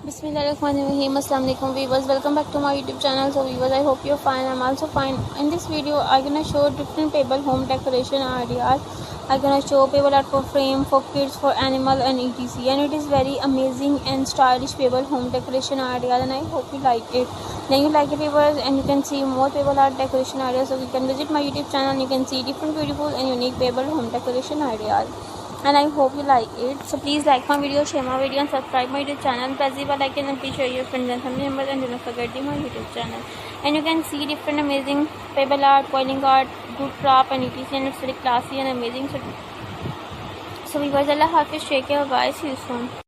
Bismillahirrahmanirrahim. Assalamu alaikum viewers. Welcome back to my YouTube channel. So viewers, I hope you're fine. I'm also fine. In this video, I'm gonna show different pebble home decoration ideas. I'm gonna show pebble art for frame, for kids, for animal, and etc. And it is very amazing and stylish pebble home decoration ideas. And I hope you like it. Then you like it, viewers, and you can see more pebble art decoration ideas. So you can visit my YouTube channel. And you can see different beautiful and unique pebble home decoration ideas. And I hope you like it. So please like my video, share my video, and subscribe my YouTube channel. Press the bell icon and please share your friends and family members, and do not forget my YouTube channel. And you can see different amazing pebble art, coiling art, good craft, and etc. And it's very classy and amazing. So viewers, Allah Hafiz, take care, bye, see you soon.